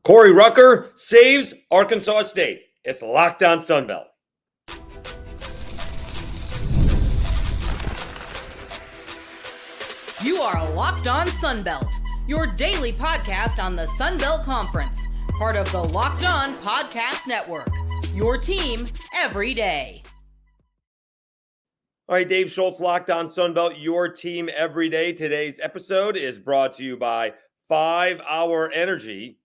Corey Rucker saves Arkansas State. It's Locked On Sunbelt. You are Locked On Sunbelt, your daily podcast on the Sunbelt Conference, part of the Locked On Podcast Network, your team every day. All right, Dave Schultz, Locked On Sunbelt, your team every day. Today's episode is brought to you by 5 Hour Energy.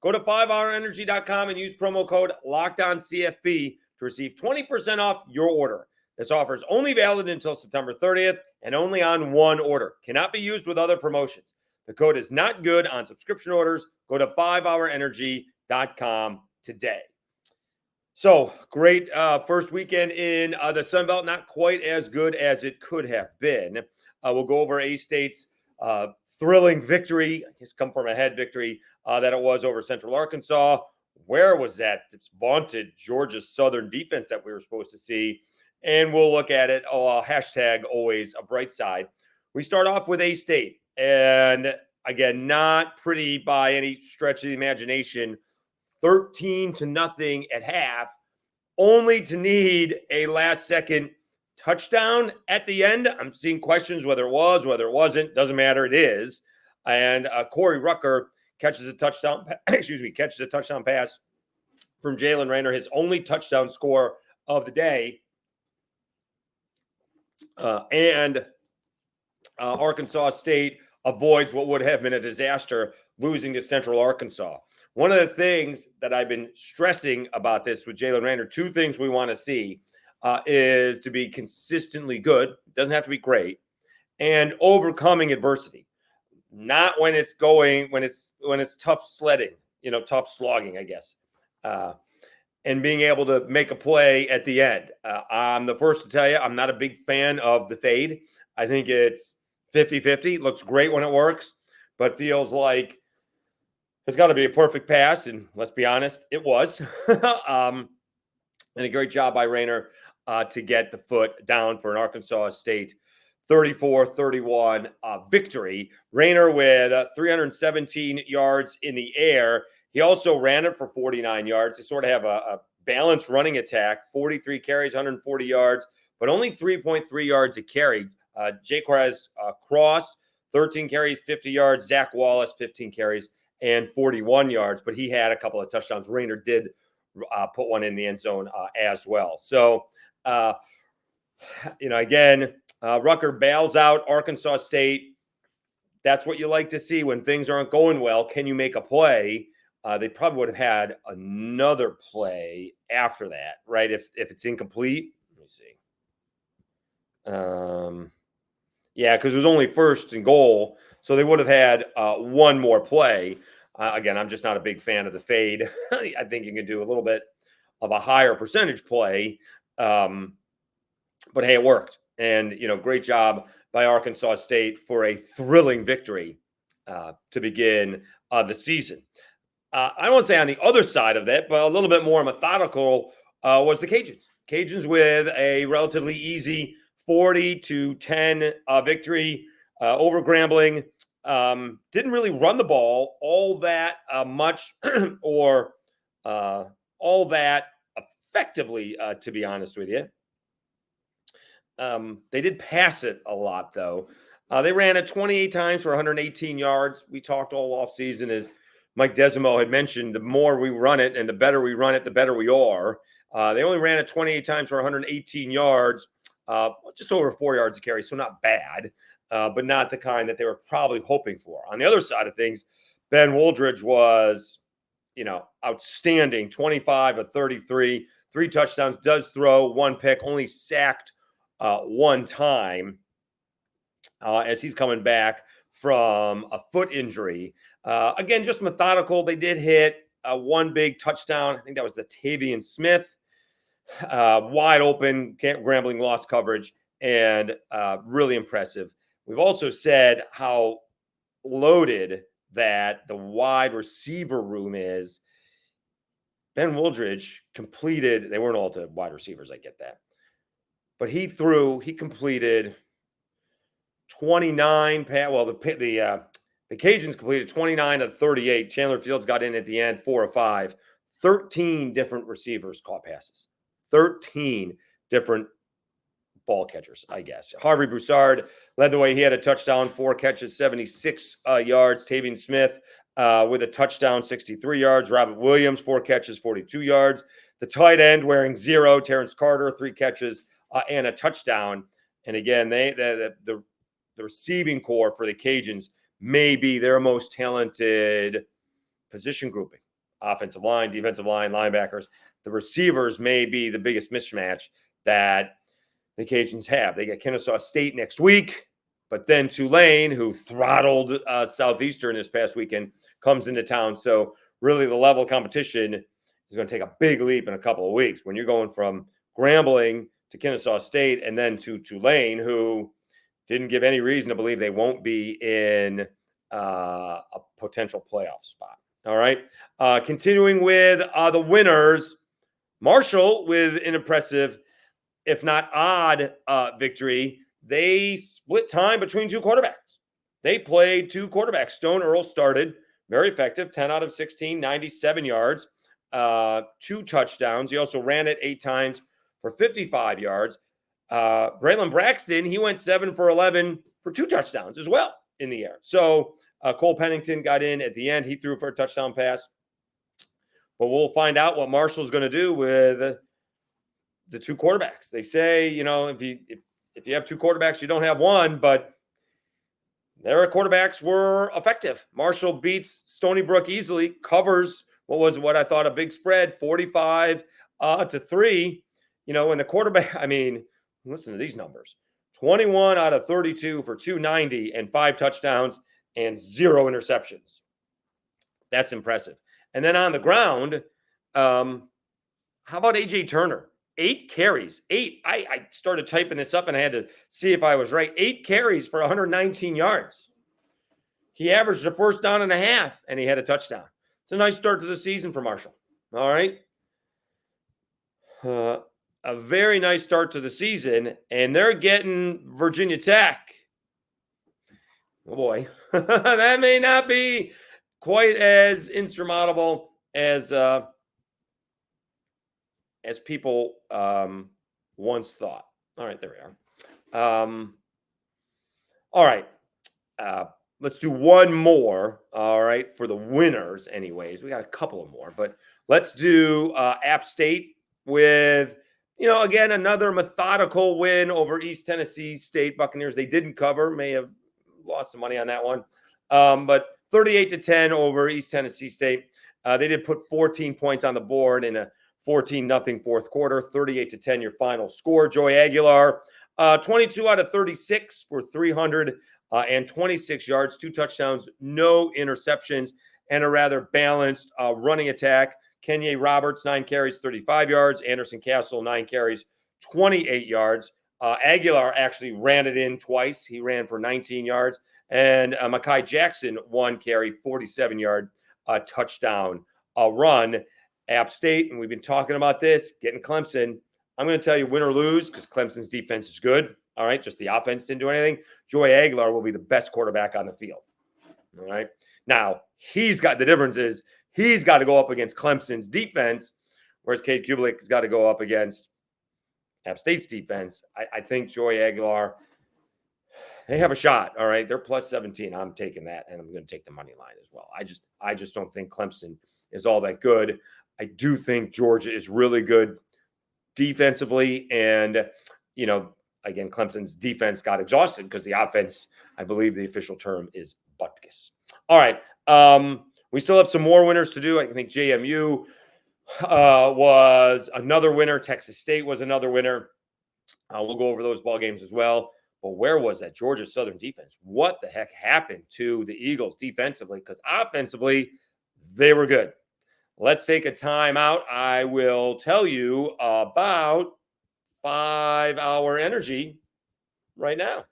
Go to 5hourenergy.com and use promo code LOCKEDONCFB to receive 20% off your order. This offer is only valid until September 30th and only on one order. Cannot be used with other promotions. The code is not good on subscription orders. Go to 5hourenergy.com today. So, great first weekend in the Sun Belt. Not quite as good as it could have been. We'll go over A-State's thrilling victory, I guess come from ahead victory that it was over Central Arkansas. Where was that vaunted Georgia Southern defense that we were supposed to see? And we'll look at it. Hashtag always a bright side. We start off with A-State. And again, not pretty by any stretch of the imagination. 13-0 at half, only to need a last-second touchdown at the end. I'm seeing questions whether it was, whether it wasn't. Doesn't matter. It is. And Corey Rucker catches a touchdown. Catches a touchdown pass from Jalen Raynor, his only touchdown score of the day. And Arkansas State avoids what would have been a disaster, losing to Central Arkansas. One of the things that I've been stressing about this with Jalen Raynor, two things we want to see is to be consistently good. It doesn't have to be great, and overcoming adversity. Not when it's tough sledding, tough slogging, I guess. And being able to make a play at the end. I'm the first to tell you, I'm not a big fan of the fade. I think it's 50-50. Looks great when it works, but feels like it's got to be a perfect pass. And let's be honest, it was. And a great job by Raynor to get the foot down for an Arkansas State 34-31 victory. Raynor with 317 yards in the air. He also ran it for 49 yards. They sort of have a balanced running attack, 43 carries, 140 yards, but only 3.3 yards a carry. Jaquez Cross, 13 carries, 50 yards. Zach Wallace, 15 carries and 41 yards, but he had a couple of touchdowns. Raynor did put one in the end zone as well. So, again, Rucker bails out Arkansas State. That's what you like to see when things aren't going well. Can you make a play? They probably would have had another play after that, right? If it's incomplete. Let me see. Because it was only first and goal. So they would have had one more play. Again, I'm just not a big fan of the fade. I think you can do a little bit of a higher percentage play. But hey, it worked. And, great job by Arkansas State for a thrilling victory to begin the season. I don't want to say on the other side of that, but a little bit more methodical was the Cajuns. Cajuns with a relatively easy 40-10 victory over Grambling. Didn't really run the ball all that much or all that effectively, to be honest with you. They did pass it a lot, though. They ran it 28 times for 118 yards. We talked all offseason, as Mike Desimo had mentioned, the more we run it and the better we run it, the better we are. They only ran it 28 times for 118 yards, just over 4 yards a carry, so not bad, but not the kind that they were probably hoping for. On the other side of things, Ben Wooldridge was, outstanding, 25 of 33, 3 touchdowns, does throw, 1 pick, only sacked one time as he's coming back from a foot injury. Again, just methodical. They did hit one big touchdown. I think that was the Tavian Smith. Wide open, Grambling lost coverage, and really impressive. We've also said how loaded that the wide receiver room is. Ben Wooldridge completed, they weren't all to wide receivers, I get that. But he completed 29 pass. Well, the The Cajuns completed 29 of 38. Chandler Fields got in at the end, 4 of 5. 13 different receivers caught passes. 13 different ball catchers, I guess. Harvey Broussard led the way. He had a touchdown, 4 catches, 76 yards. Tavian Smith with a touchdown, 63 yards. Robert Williams, 4 catches, 42 yards. The tight end wearing 0, Terrence Carter, 3 catches and a touchdown. And again, the receiving core for the Cajuns may be their most talented position grouping. Offensive line, defensive line, linebackers. The receivers may be the biggest mismatch that the Cajuns have. They get Kennesaw State next week, but then Tulane, who throttled Southeastern this past weekend, comes into town. So really the level of competition is going to take a big leap in a couple of weeks. When you're going from Grambling to Kennesaw State and then to Tulane, who didn't give any reason to believe they won't be in a potential playoff spot. All right. Continuing with the winners, Marshall with an impressive, if not odd, victory. They split time between 2 quarterbacks. They played 2 quarterbacks. Stone Earl started, very effective, 10 out of 16, 97 yards, 2 touchdowns. He also ran it 8 times for 55 yards. Braylon Braxton, he went 7 for 11 for 2 touchdowns as well in the air. So Cole Pennington got in at the end. He threw for a touchdown pass. But we'll find out what Marshall's going to do with the 2 quarterbacks. They say, if you have 2 quarterbacks, you don't have one, but their quarterbacks were effective. Marshall beats Stony Brook easily, covers what I thought a big spread, 45 to 3. When the quarterback, listen to these numbers. 21 out of 32 for 290 and 5 touchdowns and 0 interceptions. That's impressive. And then on the ground, how about AJ Turner? 8 carries. 8. I started typing this up and I had to see if I was right. 8 carries for 119 yards. He averaged a first down and a half, and he had a touchdown. It's a nice start to the season for Marshall. All right. A very nice start to the season, and they're getting Virginia Tech. Oh, boy. That may not be quite as insurmountable as people once thought. All right, there we are. All right. Let's do one more, all right, for the winners anyways. We got a couple of more, but let's do App State with, again, another methodical win over East Tennessee State Buccaneers. They didn't cover, may have lost some money on that one, but 38-10 over East Tennessee State. They did put 14 points on the board in a 14-0 fourth quarter, 38-10 your final score. Joey Aguilar, 22 out of 36 for 326 yards, 2 touchdowns, no interceptions, and a rather balanced running attack. Kenye Roberts, 9 carries, 35 yards. Anderson Castle, 9 carries, 28 yards. Aguilar actually ran it in twice. He ran for 19 yards. And Mekhi Jackson, 1 carry, 47-yard touchdown run. App State, and we've been talking about this, getting Clemson. I'm going to tell you win or lose because Clemson's defense is good. All right, just the offense didn't do anything. Joey Aguilar will be the best quarterback on the field. All right. Now, the difference is he's got to go up against Clemson's defense, whereas Cade Kubelik has got to go up against App State's defense. I think Joey Aguilar, they have a shot. All right. They're plus 17. I'm taking that, and I'm going to take the money line as well. I just don't think Clemson is all that good. I do think Georgia is really good defensively. And, again, Clemson's defense got exhausted because the offense, I believe the official term is butkus. All right. We still have some more winners to do. I think JMU was another winner. Texas State was another winner. We'll go over those ball games as well. But where was that Georgia Southern defense? What the heck happened to the Eagles defensively? Because offensively, they were good. Let's take a time out. I will tell you about 5 Hour Energy right now.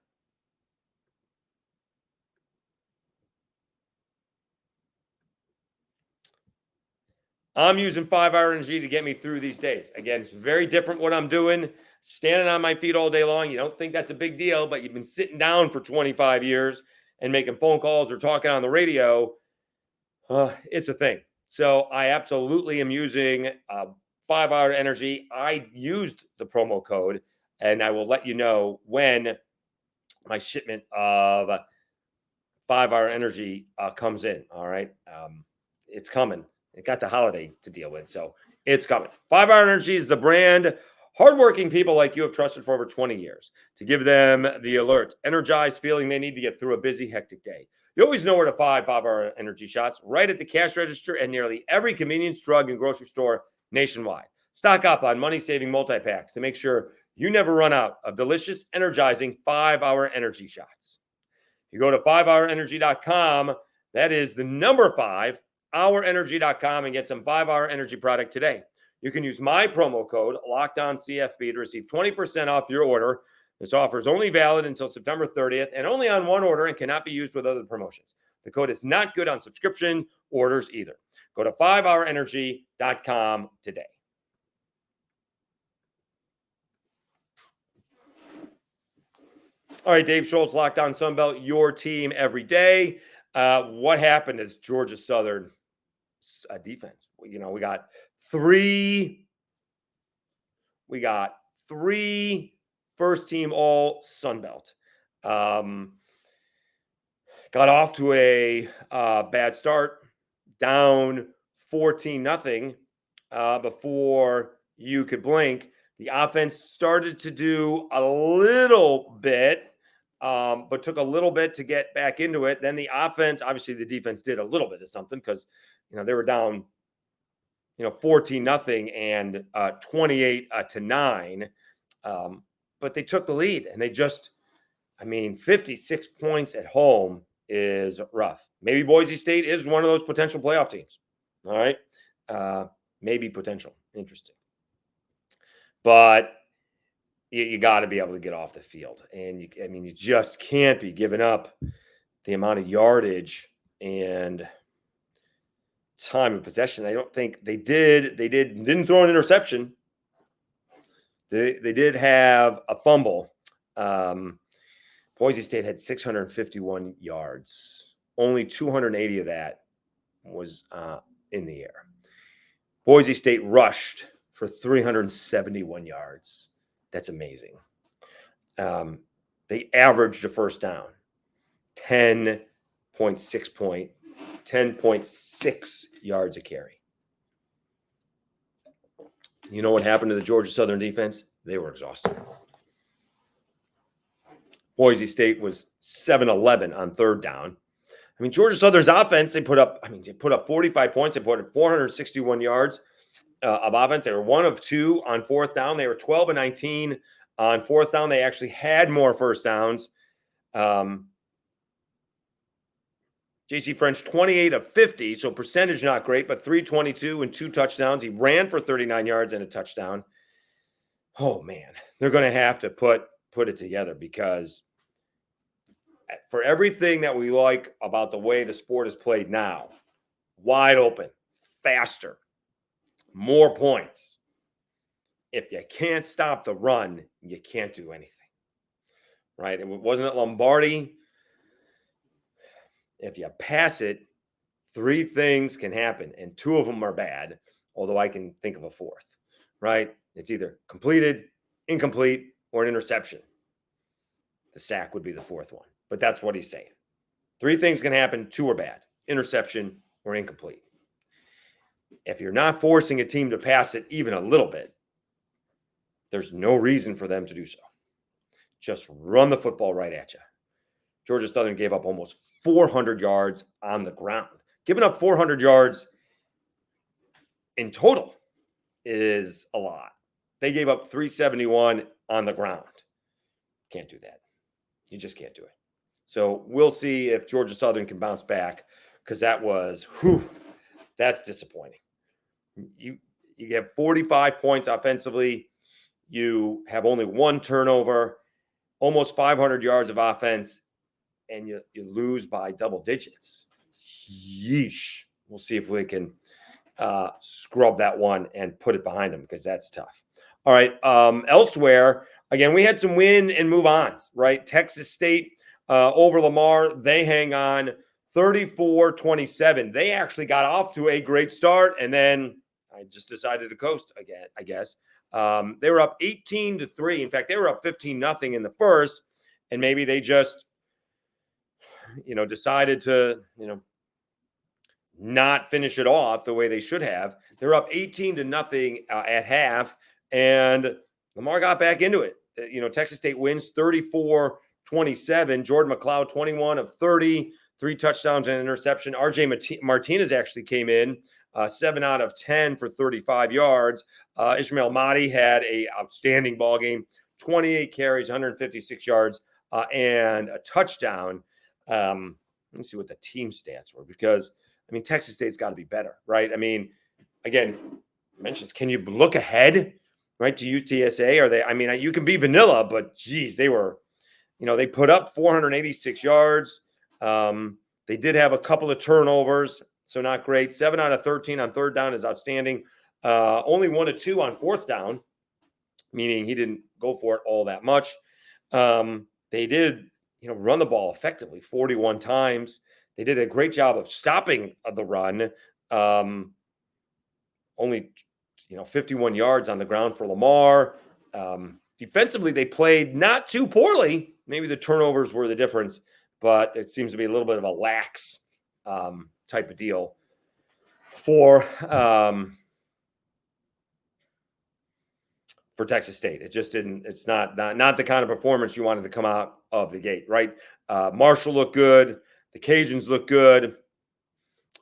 I'm using 5 Hour Energy to get me through these days. Again, it's very different what I'm doing. Standing on my feet all day long. You don't think that's a big deal, but you've been sitting down for 25 years. and making phone calls or talking on the radio, it's a thing. So I absolutely am using 5 Hour Energy. I used the promo code, and I will let you know when my shipment of 5 Hour Energy comes in. All right. It's coming. It got the holiday to deal with, so it's coming. 5 Hour Energy is the brand hardworking people like you have trusted for over 20 years to give them the alert, energized feeling they need to get through a busy, hectic day. You always know where to find 5 Hour Energy shots, right at the cash register and nearly every convenience, drug, and grocery store nationwide. Stock up on money-saving multi-packs to make sure you never run out of delicious, energizing 5 Hour Energy shots. If you go to 5hourenergy.com, that is the number 5, hourenergy.com, and get some 5 Hour Energy product today. You can use my promo code, LOCKEDONCFB, to receive 20% off your order. This offer is only valid until September 30th and only on one order and cannot be used with other promotions. The code is not good on subscription orders either. Go to 5hourenergy.com today. All right, Dave Schultz, Locked On Sunbelt, your team every day. What happened is Georgia Southern defense. We got three first-team all Sunbelt. Got off to a bad start, down 14-0 before you could blink. The offense started to do a little bit, but took a little bit to get back into it. Then the offense, obviously the defense did a little bit of something because, they were down, 14-0 and 28-9. But they took the lead and they just, 56 points at home is rough. Maybe Boise State is one of those potential playoff teams. All right. Maybe potential. Interesting. But you got to be able to get off the field. And you just can't be giving up the amount of yardage and time of possession. I don't think they did. They didn't throw an interception. They did have a fumble. Boise State had 651 yards. Only 280 of that was in the air. Boise State rushed for 371 yards. That's amazing. They averaged a first down, 10.6 yards a carry. You know what happened to the Georgia Southern defense? They were exhausted. Boise State was 7-11 on third down. Georgia Southern's offense, they put up 45 points. They put up 461 yards of offense. They were 1 of 2 on fourth down. They were 12-19 on fourth down. They actually had more first downs. J.C. French, 28 of 50, so percentage not great, but 322 and 2 touchdowns. He ran for 39 yards and a touchdown. Oh, man, they're going to have to put it together because for everything that we like about the way the sport is played now, wide open, faster, more points. If you can't stop the run, you can't do anything, right? It wasn't at Lombardi. If you pass it, 3 things can happen, and 2 of them are bad, although I can think of a 4th, right? It's either completed, incomplete, or an interception. The sack would be the 4th one, but that's what he's saying. 3 things can happen, 2 are bad, interception or incomplete. If you're not forcing a team to pass it even a little bit, there's no reason for them to do so. Just run the football right at you. Georgia Southern gave up almost 400 yards on the ground. Giving up 400 yards in total is a lot. They gave up 371 on the ground. Can't do that. You just can't do it. So we'll see if Georgia Southern can bounce back because that's disappointing. You get 45 points offensively. You have only 1 turnover, almost 500 yards of offense, and you lose by double digits. Yeesh. We'll see if we can scrub that one and put it behind them because that's tough. All right. Elsewhere, again, we had some win and move ons, right? Texas State over Lamar. They hang on 34-27. They actually got off to a great start, and then I just decided to coast again, I guess. They were up 18-3. In fact, they were up 15-0 in the first, and maybe they just, decided to, not finish it off the way they should have. They're up 18-0 at half, and Lamar got back into it. Texas State wins 34-27. Jordan McLeod, 21 of 30, 3 touchdowns and an interception. RJ Martinez actually came in 7 out of 10 for 35 yards. Ishmael Mahdi had an outstanding ball game, 28 carries, 156 yards, and a touchdown. Let me see what the team stats were, because Texas State's got to be better, right? Again, mentions, can you look ahead, right, to UTSA? Are they? You can be vanilla, but geez, they were, they put up 486 yards. They did have a couple of turnovers, so not great. 7 out of 13 on third down is outstanding. Only 1 of 2 on fourth down, meaning he didn't go for it all that much. They did, run the ball effectively 41 times. They did a great job of stopping the run. Only, 51 yards on the ground for Lamar. Defensively, they played not too poorly. Maybe the turnovers were the difference, but it seems to be a little bit of a lax type of deal for Texas State. It just didn't. It's not the kind of performance you wanted to come out of the gate, right? Marshall looked good. The Cajuns looked good.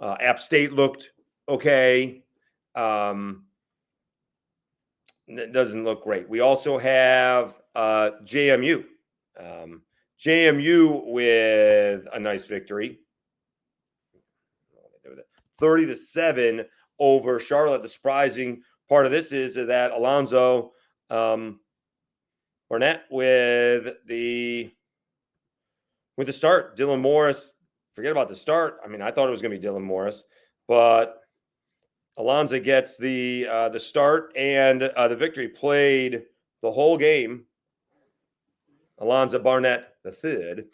App State looked okay. It doesn't look great. We also have JMU. JMU with a nice victory. 30-7 over Charlotte. The surprising part of this is that Alonza, Barnett with the start. Dylan Morris, forget about the start. I thought it was going to be Dylan Morris, but Alonza gets the start and the victory. Played the whole game. Alonza Barnett the third.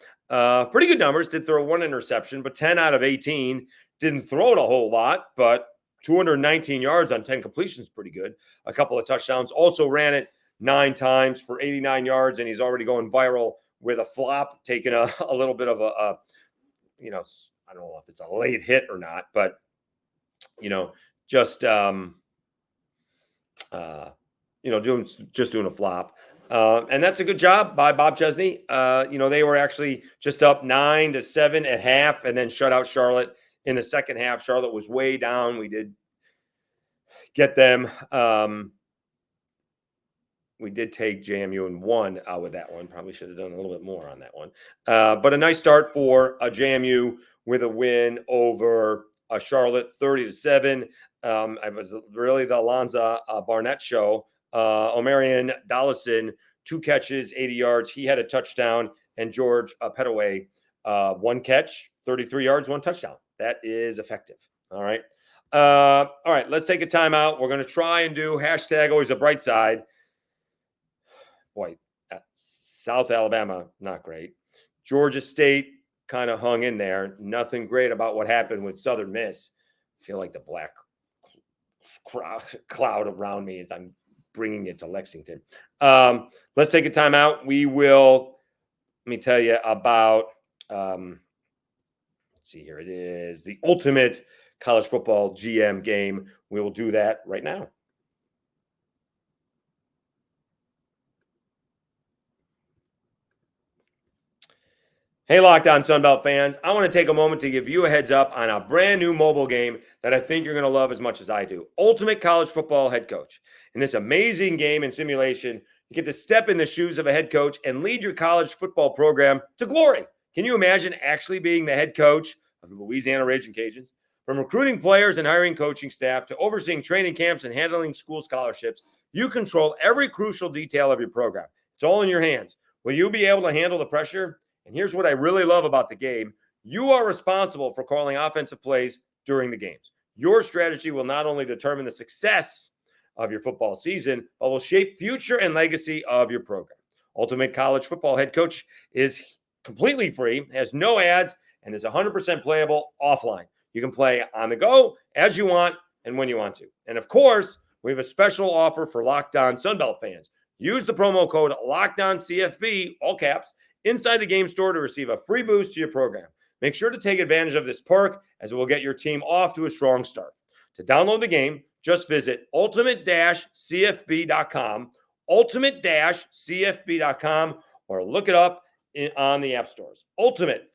Pretty good numbers. Did throw 1 interception, but 10 out of 18. Didn't throw it a whole lot, but 219 yards on 10 completions, pretty good. A couple of touchdowns. Also ran it 9 times for 89 yards, and he's already going viral with a flop, taking a little bit of a I don't know if it's a late hit or not, but just doing a flop. And that's a good job by Bob Chesney. They were actually just up 9-7 at half, and then shut out Charlotte in the second half. Charlotte was way down. We did get them. We did take JMU and 1 out with that one. Probably should have done a little bit more on that one. But a nice start for JMU with a win over Charlotte, 30-7. It was really the Alonza Barnett show. Omarion Dollison, 2 catches, 80 yards. He had a touchdown, and George Petaway, 1 catch, 33 yards, 1 touchdown. That is effective. All right. All right. Let's take a timeout. We're going to try and do hashtag always a bright side. Boy, South Alabama, not great. Georgia State kind of hung in there. Nothing great about what happened with Southern Miss. I feel like the black cloud around me as I'm bringing it to Lexington. Let's take a timeout. Let me tell you about, let's see here. It is the ultimate college football GM game. We will do that right now. Hey, Locked On Sunbelt fans. I want to take a moment to give you a heads up on a brand new mobile game that I think you're going to love as much as I do. Ultimate College Football Head Coach. In this amazing game and simulation, you get to step in the shoes of a head coach and lead your college football program to glory. Can you imagine actually being the head coach of the Louisiana Ragin Cajuns? From recruiting players and hiring coaching staff to overseeing training camps and handling school scholarships, you control every crucial detail of your program. It's all in your hands. Will you be able to handle the pressure? And here's what I really love about the game. You are responsible for calling offensive plays during the games. Your strategy will not only determine the success of your football season, but will shape future and legacy of your program. Ultimate College Football Head Coach is completely free, has no ads, and is 100% playable offline. You can play on the go as you want and when you want to. And of course, we have a special offer for Locked On Sunbelt fans. Use the promo code LOCKEDONCFB, all caps, inside the game store to receive a free boost to your program. Make sure to take advantage of this perk, as it will get your team off to a strong start. To download the game, just visit ultimate-cfb.com, ultimate-cfb.com, or look it up on the app stores. Ultimate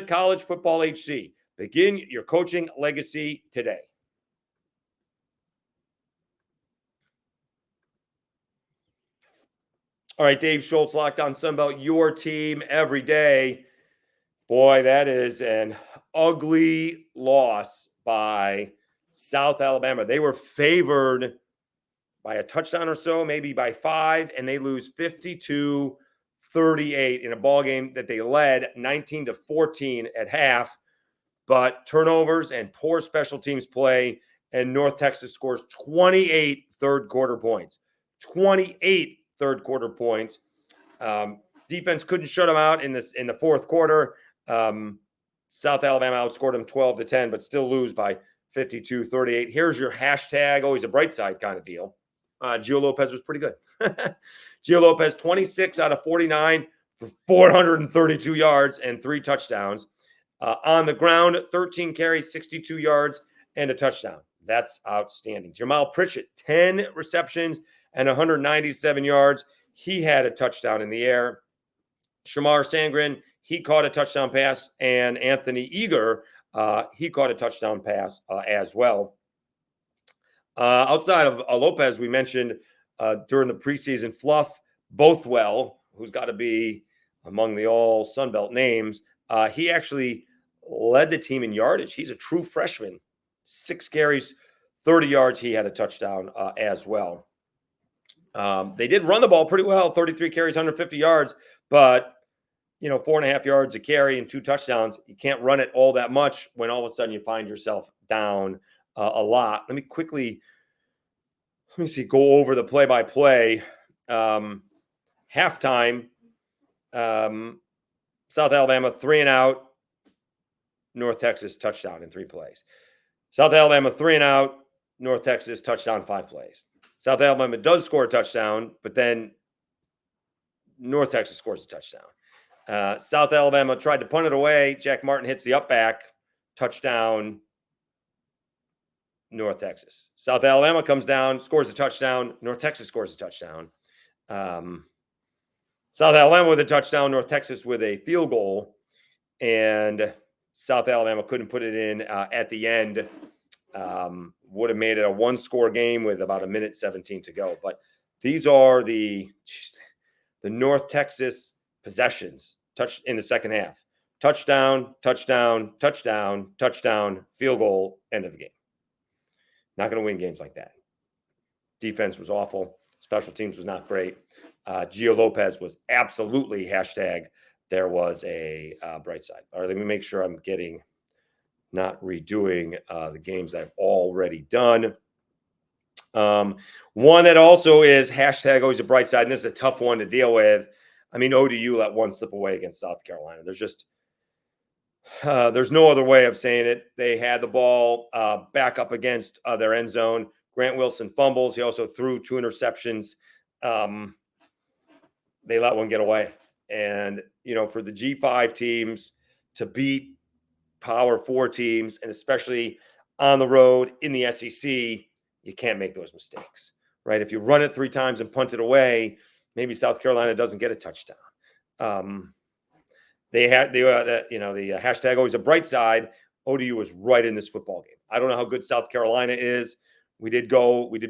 College Football HC. Begin your coaching legacy today. All right, Dave Schultz, Locked On Sunbelt, your team every day. Boy, that is an ugly loss by South Alabama. They were favored by a touchdown or so, maybe by 5, and they lose 52-38 in a ball game that they led 19-14 at half. But turnovers and poor special teams play, and North Texas scores 28 third-quarter points. 28 third-quarter points. Defense couldn't shut them out in the fourth quarter. South Alabama outscored them 12-10, but still lose by 52-38. Here's your hashtag, always a bright side kind of deal. Gio Lopez was pretty good. Gio Lopez, 26 out of 49 for 432 yards and 3 touchdowns. On the ground, 13 carries, 62 yards, and a touchdown. That's outstanding. Jamal Pritchett, 10 receptions and 197 yards. He had a touchdown in the air. Shamar Sangren, he caught a touchdown pass. And Anthony Eager, he caught a touchdown pass as well. Outside of Lopez, we mentioned during the preseason, Fluff Bothwell, who's got to be among the all Sunbelt names. He actually led the team in yardage. He's a true freshman. 6 carries, 30 yards. He had a touchdown as well. They did run the ball pretty well, 33 carries, 150 yards, but 4.5 yards a carry and 2 touchdowns. You can't run it all that much when all of a sudden you find yourself down a lot. Let me go over the play-by-play. Halftime, South Alabama 3-and-out, North Texas touchdown in 3 plays. South Alabama 3-and-out, North Texas touchdown 5 plays. South Alabama does score a touchdown, but then North Texas scores a touchdown. South Alabama tried to punt it away. Jack Martin hits the up back, touchdown, North Texas. South Alabama comes down, scores a touchdown. North Texas scores a touchdown. South Alabama with a touchdown, North Texas with a field goal, and South Alabama couldn't put it in at the end. Would have made it a 1-score game with about 1:17 to go. But these are the North Texas possessions in the second half. Touchdown, touchdown, touchdown, touchdown, field goal, end of the game. Not going to win games like that. Defense was awful. Special teams was not great. Gio Lopez was absolutely hashtag. There was a bright side. All right, let me make sure I'm not redoing the games I've already done. One that also is hashtag always a bright side, and this is a tough one to deal with. I mean, ODU let one slip away against South Carolina. There's no other way of saying it. They had the ball back up against their end zone. Grant Wilson fumbles. He also threw 2 interceptions. They let one get away. And, for the G5 teams to beat Power 4 teams, and especially on the road in the SEC, you can't make those mistakes, right? If you run it 3 times and punt it away, maybe South Carolina doesn't get a touchdown. They had the hashtag always a bright side. ODU was right in this football game. I don't know how good South Carolina is. We did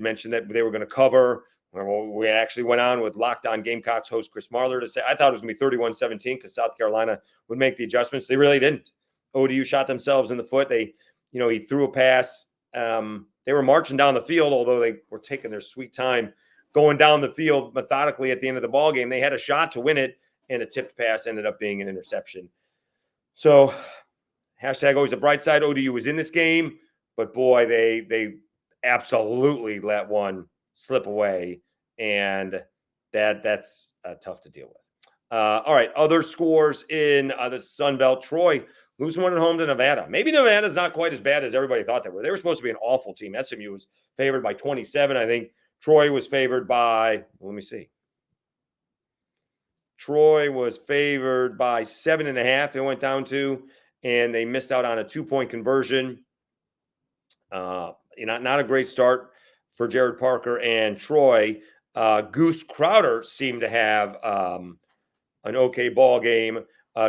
mention that they were going to cover. We actually went on with Locked On Gamecocks host Chris Marler to say, I thought it was going to be 31-17 because South Carolina would make the adjustments. They really didn't. ODU shot themselves in the foot. He threw a pass. They were marching down the field, although they were taking their sweet time going down the field methodically at the end of the ball game. They had a shot to win it, and a tipped pass ended up being an interception. So hashtag always a bright side. ODU was in this game, but boy, they absolutely let one slip away, and that's tough to deal with. All right, other scores in the Sun Belt. Troy losing one at home to Nevada. Maybe Nevada's not quite as bad as everybody thought they were. They were supposed to be an awful team. SMU was favored by 27. I think Troy was favored by, let me see. Troy was favored by 7.5. It went down to, and they missed out on a 2-point conversion. Not a great start for Jared Parker and Troy. Goose Crowder seemed to have an okay ball game.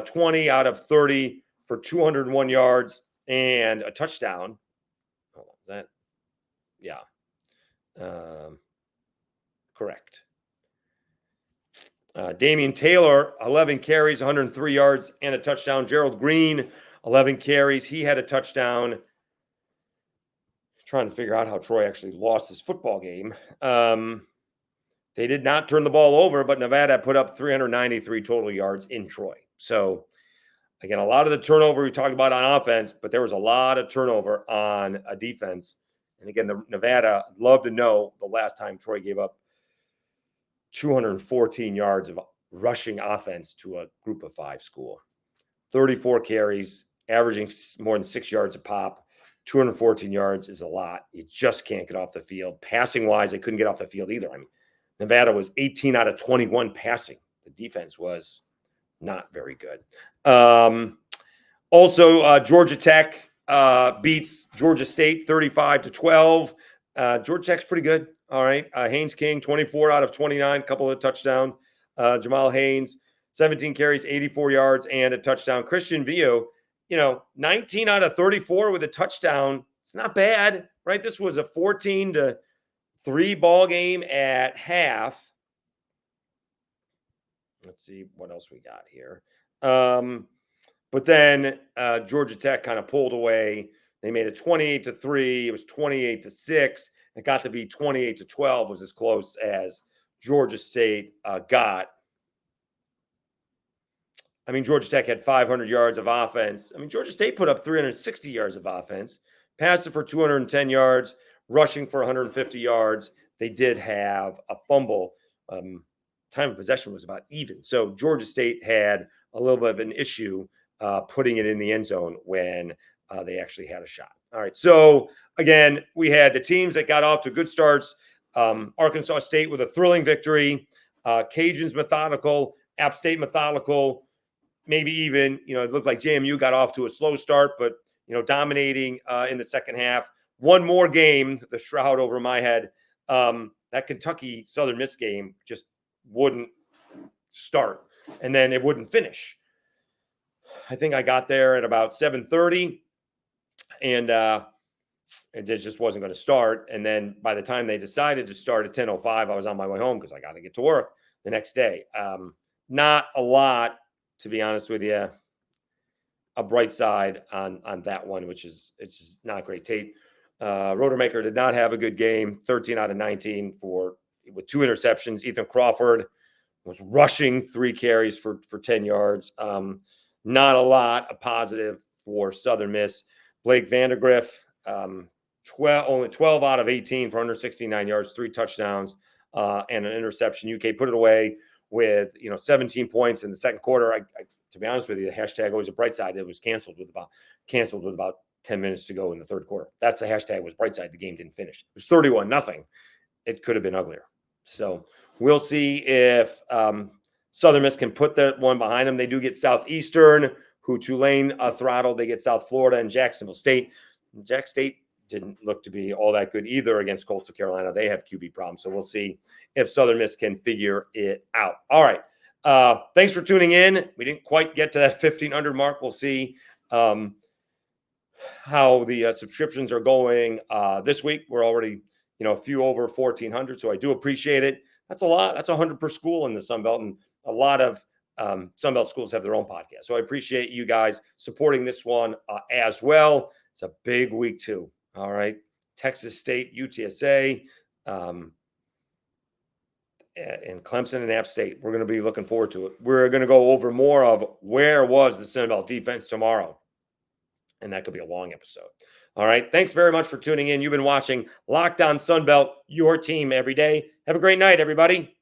20 out of 30 for 201 yards and a touchdown. Hold on, that, yeah, correct. Damian Taylor, 11 carries, 103 yards and a touchdown. Gerald Green, 11 carries. He had a touchdown. Trying to figure out how Troy actually lost this football game. They did not turn the ball over, but Nevada put up 393 total yards in Troy. So, again, a lot of the turnover we talked about on offense, but there was a lot of turnover on a defense. And again, the Nevada, I'd love to know the last time Troy gave up 214 yards of rushing offense to a group of 5 school. 34 carries, averaging more than 6 yards a pop. 214 yards is a lot. You just can't get off the field. Passing wise, they couldn't get off the field either. I mean, Nevada was 18 out of 21 passing. The defense was not very good. Also, Georgia Tech beats Georgia State 35-12. Georgia Tech's pretty good. All right. Haynes King, 24 out of 29, couple of touchdowns. Jamal Haynes, 17 carries, 84 yards, and a touchdown. Christian Vio, 19 out of 34 with a touchdown. It's not bad, right? This was a 14-3 ball game at half. Let's see what else we got here. But then Georgia Tech kind of pulled away. They made it 28-3. It was 28-6. It got to be 28-12, was as close as Georgia State got. I mean, Georgia Tech had 500 yards of offense. I mean, Georgia State put up 360 yards of offense, passed it for 210 yards, rushing for 150 yards. They did have a fumble. Time of possession was about even. So Georgia State had a little bit of an issue putting it in the end zone when they actually had a shot. All right. So again, we had the teams that got off to good starts. Arkansas State with a thrilling victory. Cajuns methodical. App State methodical. Maybe even, it looked like JMU got off to a slow start, but, dominating in the second half. One more game, the shroud over my head. That Kentucky Southern Miss game just wouldn't start, and then it wouldn't finish. I think I got there at about 7:30, and it just wasn't going to start. And then by the time they decided to start at 10:05, I was on my way home because I got to get to work the next day. Not a lot, to be honest with you. A bright side on that one, which is it's just not great. Tate Rodermaker did not have a good game. 13 out of 19 with 2 interceptions. Ethan Crawford was rushing 3 carries for 10 yards. Not a lot of positive for Southern Miss. Blake Vandergriff, only 12 out of 18 for 169 yards, 3 touchdowns, and an interception. UK put it away with 17 points in the second quarter. To be honest with you, the hashtag always a bright side. It was canceled with about 10 minutes to go in the third quarter. That's the hashtag, was bright side. The game didn't finish. It was 31-0. It could have been uglier. So we'll see if Southern Miss can put that one behind them. They do get Southeastern, who Tulane throttled. They get South Florida and Jacksonville State. Jack State didn't look to be all that good either against Coastal Carolina. They have QB problems. So we'll see if Southern Miss can figure it out. All right. Thanks for tuning in. We didn't quite get to that 1,500 mark. We'll see how the subscriptions are going this week. We're already, a few over 1,400. So I do appreciate it. That's a lot. That's 100 per school in the Sun Belt. And a lot of Sun Belt schools have their own podcast. So I appreciate you guys supporting this one as well. It's a big week too. All right. Texas State, UTSA, and Clemson and App State. We're going to be looking forward to it. We're going to go over more of where was the Sun Belt defense tomorrow. And that could be a long episode. All right. Thanks very much for tuning in. You've been watching Locked On Sun Belt, your team every day. Have a great night, everybody.